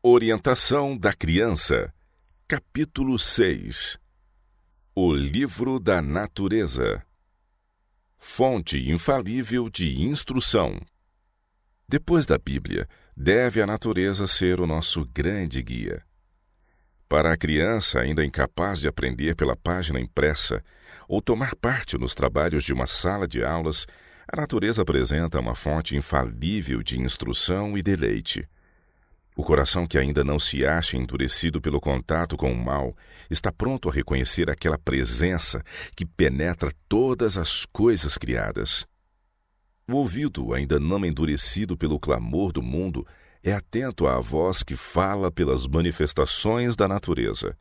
Orientação da criança. Capítulo 6. O livro da natureza. Fonte infalível de instrução. Depois da Bíblia, deve a natureza ser o nosso grande guia. Para a criança ainda incapaz de aprender pela página impressa ou tomar parte nos trabalhos de uma sala de aulas, a natureza apresenta uma fonte infalível de instrução e deleite. O coração que ainda não se acha endurecido pelo contato com o mal está pronto a reconhecer aquela presença que penetra todas as coisas criadas. O ouvido, ainda não endurecido pelo clamor do mundo, é atento à voz que fala pelas manifestações da natureza.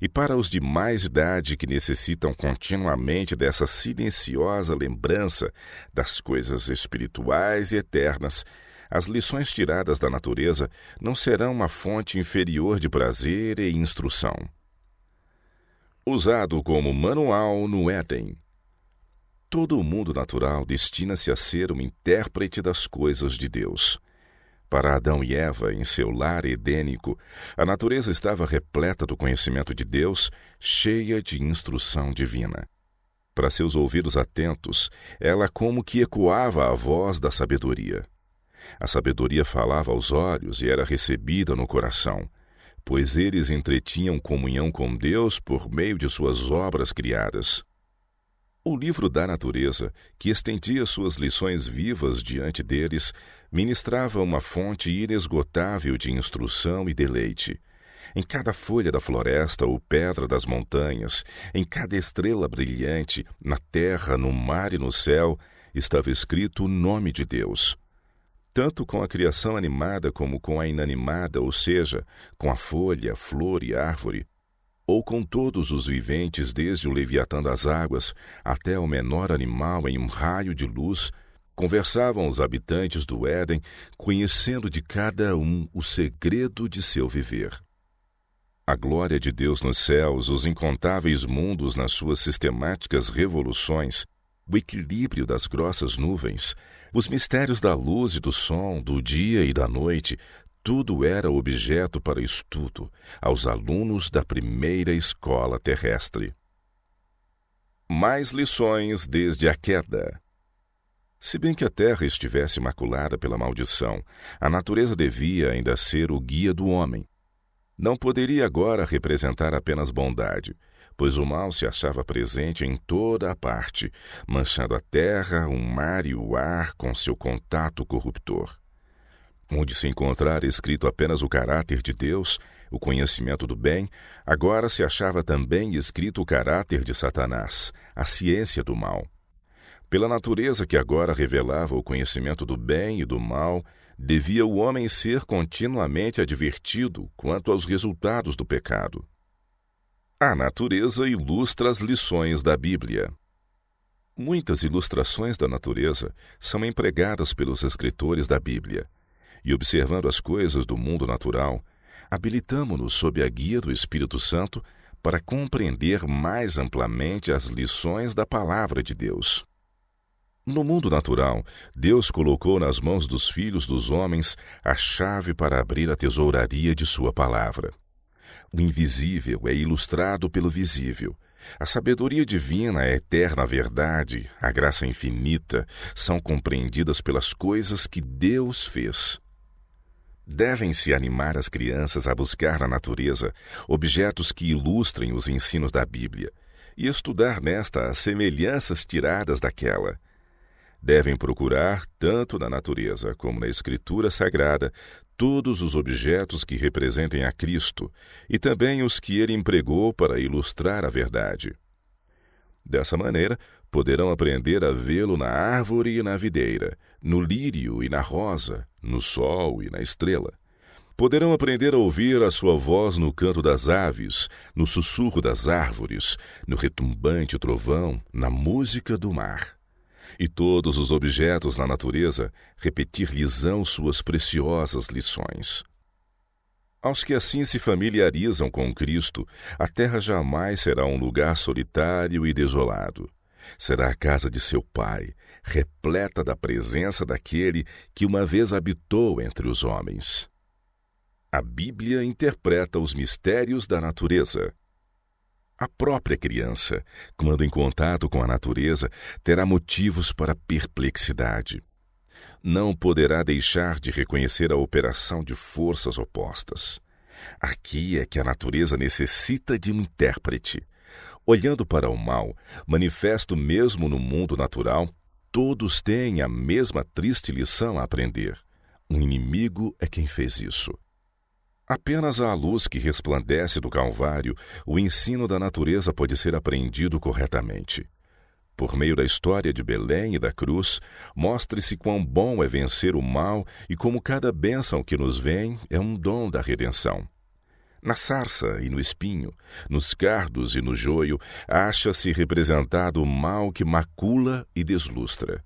E para os de mais idade que necessitam continuamente dessa silenciosa lembrança das coisas espirituais e eternas, as lições tiradas da natureza não serão uma fonte inferior de prazer e instrução. Usado como manual no Éden. Todo o mundo natural destina-se a ser um intérprete das coisas de Deus. Para Adão e Eva, em seu lar edênico, a natureza estava repleta do conhecimento de Deus, cheia de instrução divina. Para seus ouvidos atentos, ela como que ecoava a voz da sabedoria. A sabedoria falava aos olhos e era recebida no coração, pois eles entretinham comunhão com Deus por meio de suas obras criadas. O livro da natureza, que estendia suas lições vivas diante deles, ministrava uma fonte inesgotável de instrução e deleite. Em cada folha da floresta ou pedra das montanhas, em cada estrela brilhante, na terra, no mar e no céu, estava escrito o nome de Deus. Tanto com a criação animada como com a inanimada, ou seja, com a folha, flor e árvore, ou com todos os viventes, desde o leviatã das águas até o menor animal em um raio de luz, conversavam os habitantes do Éden, conhecendo de cada um o segredo de seu viver. A glória de Deus nos céus, os incontáveis mundos nas suas sistemáticas revoluções, o equilíbrio das grossas nuvens, os mistérios da luz e do som, do dia e da noite, tudo era objeto para estudo aos alunos da primeira escola terrestre. Mais lições desde a queda. Se bem que a terra estivesse maculada pela maldição, a natureza devia ainda ser o guia do homem. Não poderia agora representar apenas bondade, pois o mal se achava presente em toda a parte, manchando a terra, o mar e o ar com seu contato corruptor. Onde se encontrara escrito apenas o caráter de Deus, o conhecimento do bem, agora se achava também escrito o caráter de Satanás, a ciência do mal. Pela natureza que agora revelava o conhecimento do bem e do mal, devia o homem ser continuamente advertido quanto aos resultados do pecado. A natureza ilustra as lições da Bíblia. Muitas ilustrações da natureza são empregadas pelos escritores da Bíblia. E observando as coisas do mundo natural, habilitamo-nos sob a guia do Espírito Santo para compreender mais amplamente as lições da Palavra de Deus. No mundo natural, Deus colocou nas mãos dos filhos dos homens a chave para abrir a tesouraria de sua palavra. O invisível é ilustrado pelo visível. A sabedoria divina, a eterna verdade, a graça infinita, são compreendidas pelas coisas que Deus fez. Devem-se animar as crianças a buscar na natureza objetos que ilustrem os ensinos da Bíblia e estudar nesta as semelhanças tiradas daquela. Devem procurar, tanto na natureza como na Escritura Sagrada, todos os objetos que representem a Cristo e também os que ele empregou para ilustrar a verdade. Dessa maneira, poderão aprender a vê-lo na árvore e na videira, no lírio e na rosa, no sol e na estrela. Poderão aprender a ouvir a sua voz no canto das aves, no sussurro das árvores, no retumbante trovão, na música do mar. E todos os objetos na natureza repetir-lhes-ão suas preciosas lições. Aos que assim se familiarizam com Cristo, a terra jamais será um lugar solitário e desolado. Será a casa de seu Pai, repleta da presença daquele que uma vez habitou entre os homens. A Bíblia interpreta os mistérios da natureza. A própria criança, quando em contato com a natureza, terá motivos para perplexidade. Não poderá deixar de reconhecer a operação de forças opostas. Aqui é que a natureza necessita de um intérprete. Olhando para o mal, manifesto mesmo no mundo natural, todos têm a mesma triste lição a aprender. Um inimigo é quem fez isso. Apenas à luz que resplandece do Calvário, o ensino da natureza pode ser aprendido corretamente. Por meio da história de Belém e da cruz, mostre-se quão bom é vencer o mal e como cada bênção que nos vem é um dom da redenção. Na sarça e no espinho, nos cardos e no joio, acha-se representado o mal que macula e deslustra.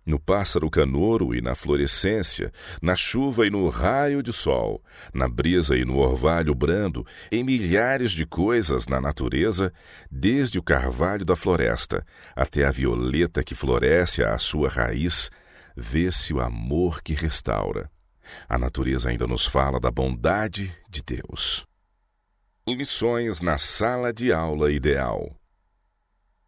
No pássaro canouro e na florescência, na chuva e no raio de sol, na brisa e no orvalho brando, em milhares de coisas na natureza, desde o carvalho da floresta até a violeta que floresce à sua raiz, vê-se o amor que restaura. A natureza ainda nos fala da bondade de Deus. Lições na sala de aula ideal.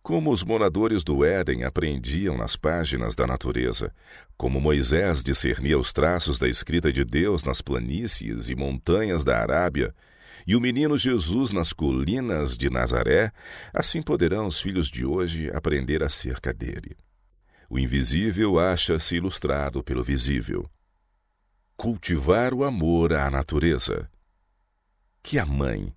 Como os moradores do Éden aprendiam nas páginas da natureza, como Moisés discernia os traços da escrita de Deus nas planícies e montanhas da Arábia, e o menino Jesus nas colinas de Nazaré, assim poderão os filhos de hoje aprender acerca dele. O invisível acha-se ilustrado pelo visível. Cultivar o amor à natureza. Que a mãe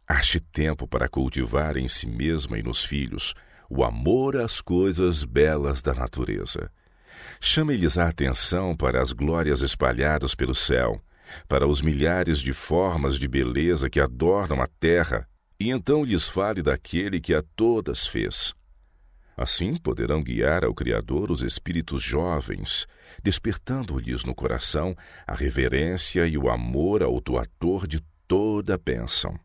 ache tempo para cultivar em si mesma e nos filhos o amor às coisas belas da natureza. Chame-lhes a atenção para as glórias espalhadas pelo céu, para os milhares de formas de beleza que adornam a terra, e então lhes fale daquele que a todas fez. Assim poderão guiar ao Criador os espíritos jovens, despertando-lhes no coração a reverência e o amor ao doador de toda a bênção.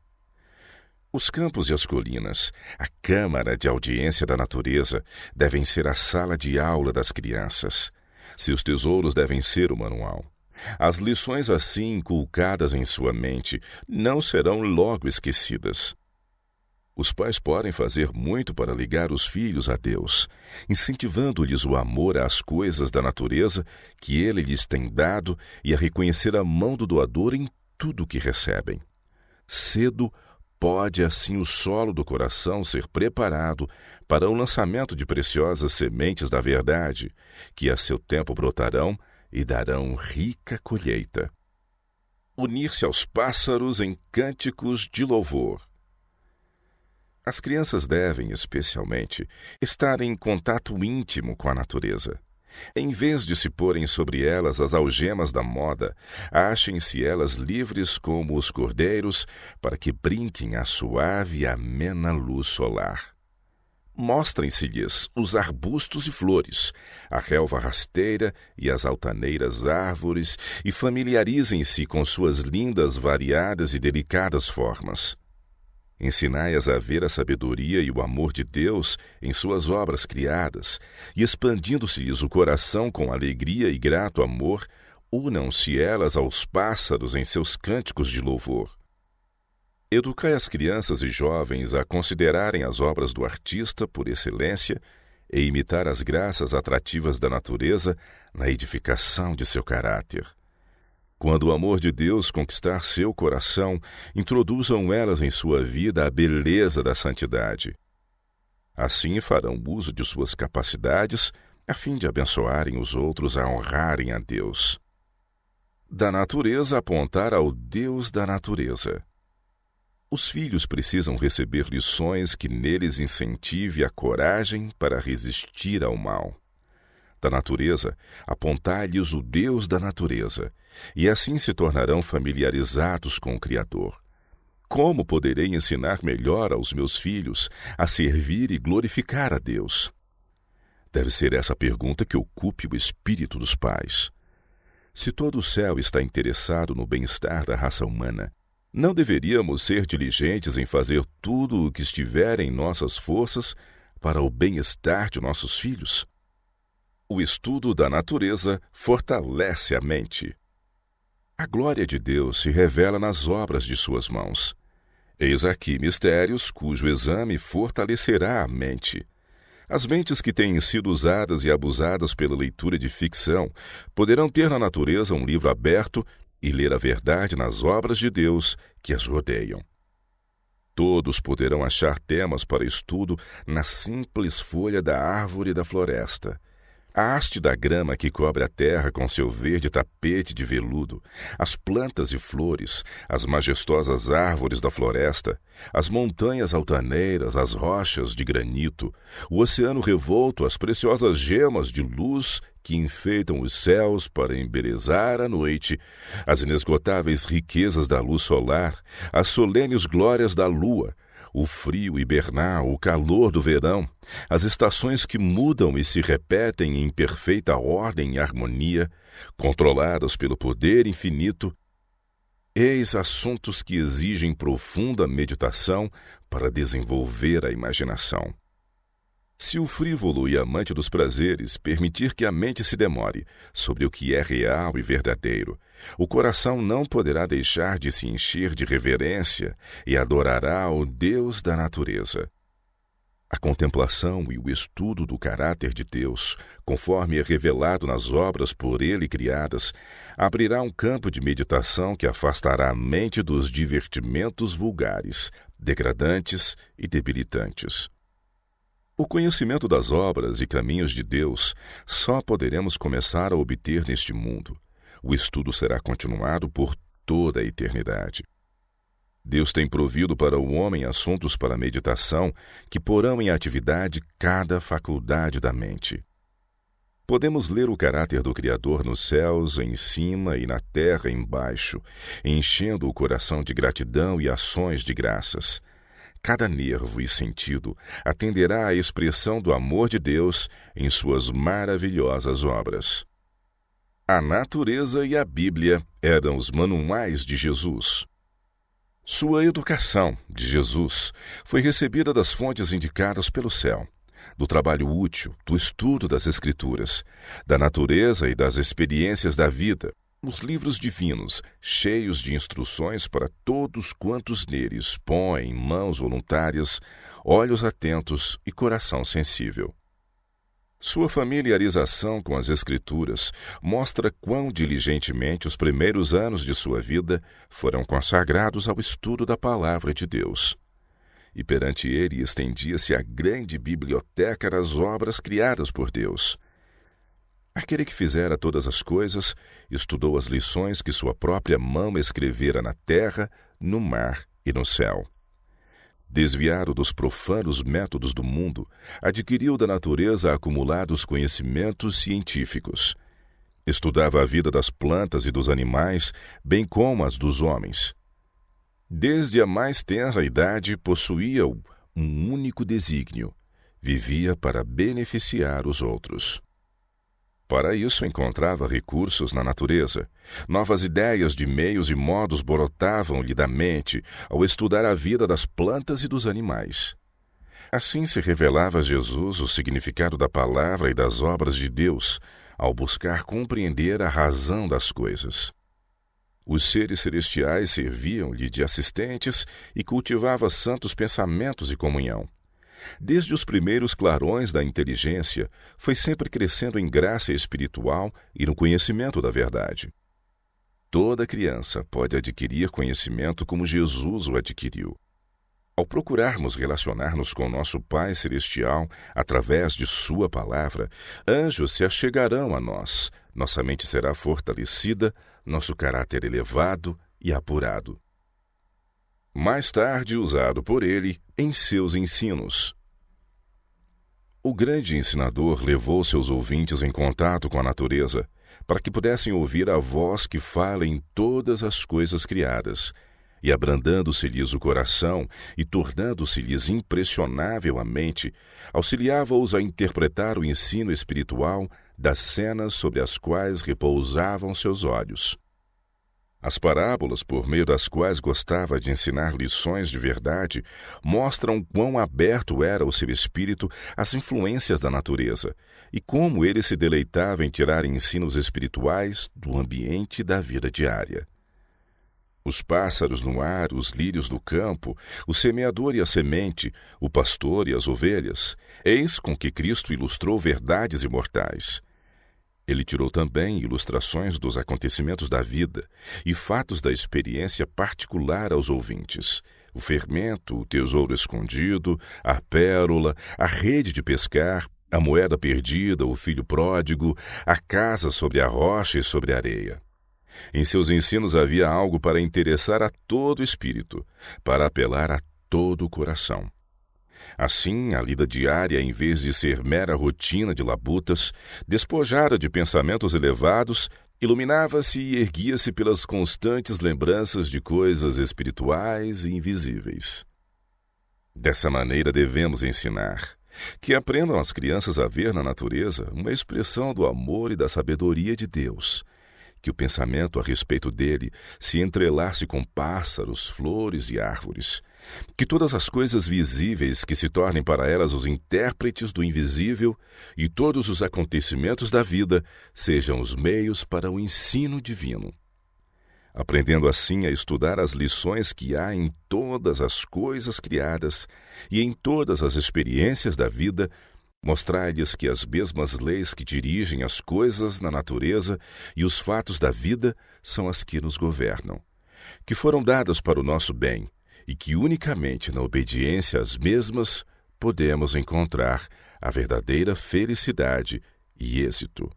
Os campos e as colinas, a câmara de audiência da natureza, devem ser a sala de aula das crianças. Seus tesouros devem ser o manual. As lições assim inculcadas em sua mente não serão logo esquecidas. Os pais podem fazer muito para ligar os filhos a Deus, incentivando-lhes o amor às coisas da natureza que Ele lhes tem dado e a reconhecer a mão do doador em tudo o que recebem. Cedo pode assim o solo do coração ser preparado para o lançamento de preciosas sementes da verdade, que a seu tempo brotarão e darão rica colheita. Unir-se aos pássaros em cânticos de louvor. As crianças devem, especialmente, estar em contato íntimo com a natureza. Em vez de se porem sobre elas as algemas da moda, achem-se elas livres como os cordeiros, para que brinquem à suave e amena luz solar. Mostrem-se-lhes os arbustos e flores, a relva rasteira e as altaneiras árvores, e familiarizem-se com suas lindas, variadas e delicadas formas. Ensinai-as a ver a sabedoria e o amor de Deus em suas obras criadas, e expandindo-se-lhes o coração com alegria e grato amor, unam-se elas aos pássaros em seus cânticos de louvor. Educai as crianças e jovens a considerarem as obras do artista por excelência e imitar as graças atrativas da natureza na edificação de seu caráter. Quando o amor de Deus conquistar seu coração, introduzam elas em sua vida a beleza da santidade. Assim farão uso de suas capacidades, a fim de abençoarem os outros a honrarem a Deus. Da natureza apontar ao Deus da natureza. Os filhos precisam receber lições que neles incentive a coragem para resistir ao mal. Da natureza, apontai-lhes o Deus da natureza, e assim se tornarão familiarizados com o Criador. Como poderei ensinar melhor aos meus filhos a servir e glorificar a Deus? Deve ser essa pergunta que ocupe o espírito dos pais. Se todo o céu está interessado no bem-estar da raça humana, não deveríamos ser diligentes em fazer tudo o que estiver em nossas forças para o bem-estar de nossos filhos? O estudo da natureza fortalece a mente. A glória de Deus se revela nas obras de suas mãos. Eis aqui mistérios cujo exame fortalecerá a mente. As mentes que têm sido usadas e abusadas pela leitura de ficção poderão ter na natureza um livro aberto e ler a verdade nas obras de Deus que as rodeiam. Todos poderão achar temas para estudo na simples folha da árvore da floresta. A haste da grama que cobre a terra com seu verde tapete de veludo, as plantas e flores, as majestosas árvores da floresta, as montanhas altaneiras, as rochas de granito, o oceano revolto, as preciosas gemas de luz que enfeitam os céus para embelezar a noite, as inesgotáveis riquezas da luz solar, as solenes glórias da lua, o frio hibernal, o calor do verão, as estações que mudam e se repetem em perfeita ordem e harmonia, controladas pelo poder infinito, eis assuntos que exigem profunda meditação para desenvolver a imaginação. Se o frívolo e amante dos prazeres permitir que a mente se demore sobre o que é real e verdadeiro, o coração não poderá deixar de se encher de reverência e adorará o Deus da natureza. A contemplação e o estudo do caráter de Deus, conforme é revelado nas obras por Ele criadas, abrirá um campo de meditação que afastará a mente dos divertimentos vulgares, degradantes e debilitantes. O conhecimento das obras e caminhos de Deus só poderemos começar a obter neste mundo. O estudo será continuado por toda a eternidade. Deus tem provido para o homem assuntos para meditação que porão em atividade cada faculdade da mente. Podemos ler o caráter do Criador nos céus em cima e na terra embaixo, enchendo o coração de gratidão e ações de graças. Cada nervo e sentido atenderá à expressão do amor de Deus em suas maravilhosas obras. A natureza e a Bíblia eram os manuais de Jesus. Sua educação, de Jesus, foi recebida das fontes indicadas pelo céu, do trabalho útil, do estudo das Escrituras, da natureza e das experiências da vida, os livros divinos, cheios de instruções para todos quantos neles põem mãos voluntárias, olhos atentos e coração sensível. Sua familiarização com as Escrituras mostra quão diligentemente os primeiros anos de sua vida foram consagrados ao estudo da Palavra de Deus. E perante ele estendia-se a grande biblioteca das obras criadas por Deus. Aquele que fizera todas as coisas, estudou as lições que sua própria mão escrevera na terra, no mar e no céu. Desviado dos profanos métodos do mundo, adquiriu da natureza acumulados conhecimentos científicos. Estudava a vida das plantas e dos animais, bem como as dos homens. Desde a mais tenra idade possuía um único desígnio: vivia para beneficiar os outros. Para isso encontrava recursos na natureza. Novas ideias de meios e modos brotavam-lhe da mente ao estudar a vida das plantas e dos animais. Assim se revelava a Jesus o significado da palavra e das obras de Deus, ao buscar compreender a razão das coisas. Os seres celestiais serviam-lhe de assistentes e cultivava santos pensamentos e comunhão. Desde os primeiros clarões da inteligência, foi sempre crescendo em graça espiritual e no conhecimento da verdade. Toda criança pode adquirir conhecimento como Jesus o adquiriu. Ao procurarmos relacionar-nos com nosso Pai Celestial através de Sua palavra, anjos se achegarão a nós, nossa mente será fortalecida, nosso caráter elevado e apurado. Mais tarde usado por ele em seus ensinos. O grande ensinador levou seus ouvintes em contato com a natureza, para que pudessem ouvir a voz que fala em todas as coisas criadas, e abrandando-se-lhes o coração e tornando-se-lhes impressionável a mente, auxiliava-os a interpretar o ensino espiritual das cenas sobre as quais repousavam seus olhos. As parábolas, por meio das quais gostava de ensinar lições de verdade, mostram quão aberto era o seu espírito às influências da natureza e como ele se deleitava em tirar ensinos espirituais do ambiente da vida diária. Os pássaros no ar, os lírios do campo, o semeador e a semente, o pastor e as ovelhas, eis com que Cristo ilustrou verdades imortais. Ele tirou também ilustrações dos acontecimentos da vida e fatos da experiência particular aos ouvintes. O fermento, o tesouro escondido, a pérola, a rede de pescar, a moeda perdida, o filho pródigo, a casa sobre a rocha e sobre a areia. Em seus ensinos havia algo para interessar a todo o espírito, para apelar a todo o coração. Assim, a lida diária, em vez de ser mera rotina de labutas, despojada de pensamentos elevados, iluminava-se e erguia-se pelas constantes lembranças de coisas espirituais e invisíveis. Dessa maneira devemos ensinar, que aprendam as crianças a ver na natureza uma expressão do amor e da sabedoria de Deus, que o pensamento a respeito dele se entrelace com pássaros, flores e árvores, que todas as coisas visíveis que se tornem para elas os intérpretes do invisível e todos os acontecimentos da vida sejam os meios para o ensino divino. Aprendendo assim a estudar as lições que há em todas as coisas criadas e em todas as experiências da vida, mostrai-lhes que as mesmas leis que dirigem as coisas na natureza e os fatos da vida são as que nos governam, que foram dadas para o nosso bem, e que unicamente na obediência às mesmas podemos encontrar a verdadeira felicidade e êxito.